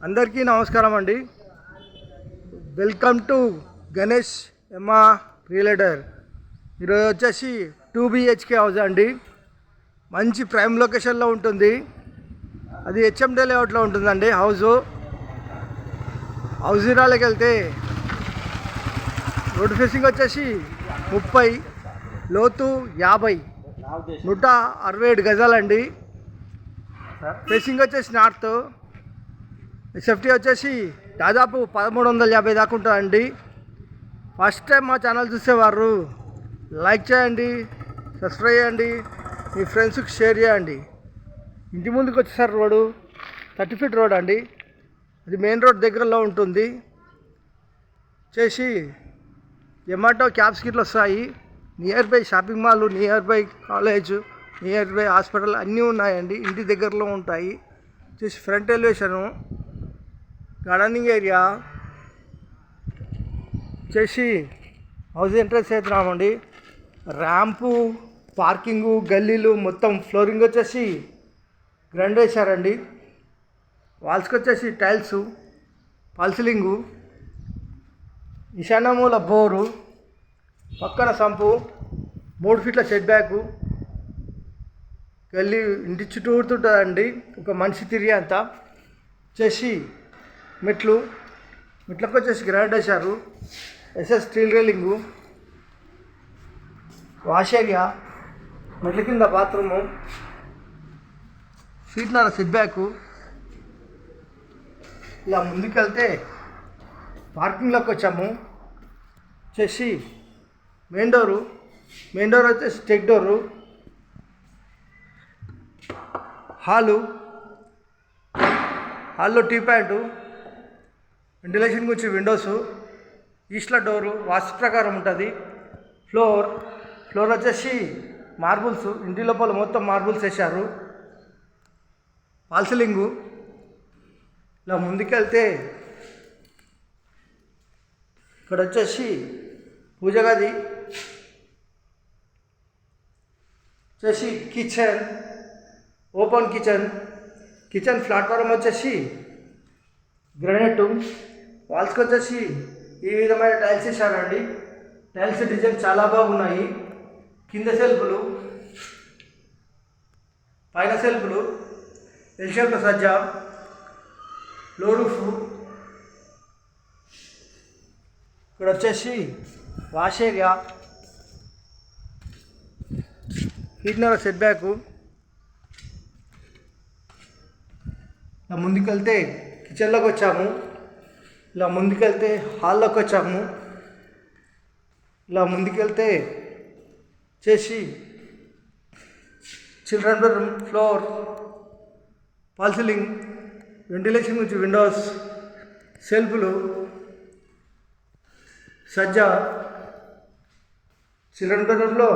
అందరికీ నమస్కారం అండి. Welcome to Ganesh Emma realtor. ఈరోజు వచ్చేసి 2 BHK హౌస్ అండి. మంచి ప్రైమ్ లొకేషన్లో ఉంటుంది. అది HMD లేఅవుట్లో ఉంటుందండి హౌస్ ఇరాలకి వెళ్తే రోడ్ ఫేసింగ్ వచ్చేసి 30, లోతు 50, 167 గజాలండి. ఫేసింగ్ వచ్చేసి నార్త్. సేఫ్టీ వచ్చేసి దాదాపు 1350 దాకా ఉంటుందండి. ఫస్ట్ టైం మా ఛానల్ చూసేవారు లైక్ చేయండి, సబ్స్క్రైబ్ చేయండి, మీ ఫ్రెండ్స్కి షేర్ చేయండి. ఇంటి ముందుకు వచ్చేసారు రోడ్డు 30 feet రోడ్ అండి. అది మెయిన్ రోడ్ దగ్గరలో ఉంటుంది. చేసి జొమాటో క్యాబ్స్ గిట్ల వస్తాయి. Near by shopping mall, near by college, near by hospital అన్నీ ఉన్నాయండి. ఇంటి దగ్గరలో ఉంటాయి. చేసి ఫ్రంట్ ఎలివేషను, గార్డెనింగ్ ఏరియా చేసి హౌస్ ఎంట్రన్స్ అవుతున్నామండి. ర్యాంపు, పార్కింగు, గల్లీలు మొత్తం ఫ్లోరింగ్ వచ్చేసి గ్రాండ్ వేశారండి. వాల్స్కి వచ్చేసి టైల్సు, ఫాల్ సీలింగు, ఈశాన్యమూల బోరు, పక్కన సంపు, 3 feet సెట్ బ్యాకు, గల్లీ ఇంటి చుట్టూరుతుంటుందండి. ఒక మనిషి తిరిగి అంతా చేసి మెట్లకు వచ్చేసి గ్రాండ్ వేశారు. SS steel railing, wash area, మెట్ల కింద బాత్రూము, సీట్నర సెట్ బ్యాకు. ఇలా ముందుకెళ్తే పార్కింగ్లోకి వచ్చాము. చేసి మెయిన్ డోర్ వచ్చేసి టెక్ డోరు, హాల్లో టీ ప్యాంటు, వెంటిలేషన్ గురించి విండోసు, ఈస్ట్ల డోరు వాస్తు ప్రకారం ఉంటుంది. ఫ్లోర్ వచ్చేసి మార్బుల్స్, ఇంటి లోపల మొత్తం మార్బుల్స్ వేశారు. Fall ceiling. ఇలా ముందుకెళ్తే ఇక్కడ వచ్చేసి పూజ గది, వచ్చేసి ఓపెన్ కిచెన్ ప్లాట్ఫారం వచ్చేసి గ్రానైట్. వాల్స్కి వచ్చేసి ఈ విధమైన టైల్స్ వేసారండి. టైల్స్ డిజైన్ చాలా బాగున్నాయి. కింద సెల్ఫ్లు, పైన సెల్ఫ్లు, ఎల్ షేప్లో సజ్జా, లో రూఫ్. ఇక్కడ వచ్చేసి వాష్ ఏరియా, హీట్నర్ సెట్ బ్యాకు. ఇలా ముందుకెళ్తే కిచెన్లోకి వచ్చాము. ఇలా ముందుకెళ్తే హాల్లోకి వచ్చాము. ఇలా ముందుకెళ్తే చేసి children bedroom, floor, fall ceiling, ventilation నుంచి విండోస్, సెల్ఫ్లు, సజ్జా. చిల్డ్రన్ బెడ్రూమ్లో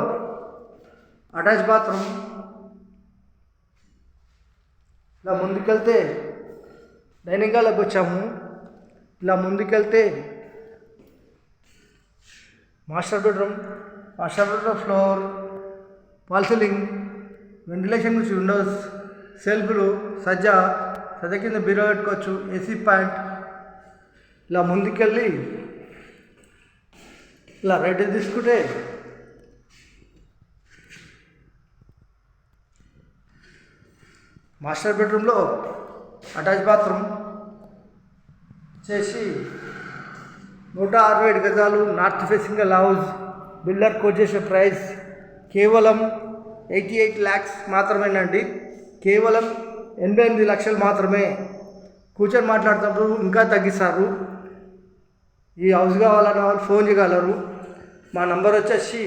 అటాచ్ బాత్రూమ్. ఇలా ముందుకెళ్తే డైనింగ్ హాల్లోకి వచ్చాము. ఇలా ముందుకెళ్తే master bedroom floor, fall ceiling, ventilation నుంచి విండోస్, సెల్ఫ్లు, సజ్జా కింద బీరో పెట్టుకోవచ్చు, AC పాయింట్. ఇలా ముందుకెళ్ళి ఇలా రైట్ తీసుకుంటే మాస్టర్ బెడ్రూమ్లో అటాచ్ బాత్రూమ్ చేసి 167 గజాలు, north facing house. Builder quote చేసే ప్రైస్ కేవలం 88 lakhs మాత్రమేనండి. కేవలం 88 లక్షలు మాత్రమే. కూర్చొని మాట్లాడుతున్నప్పుడు ఇంకా తగ్గిస్తారు. ఈ హౌస్ కావాలన్న వాళ్ళు ఫోన్ చేయగలరు. మా నంబర్ వచ్చేసి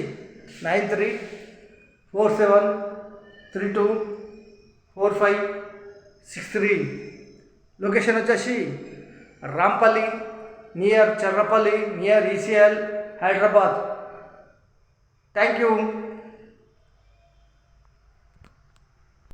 9347324563. లొకేషన్ వచ్చేసి Rampalli, near Charlapalli, near ECL, Hyderabad. Thank you.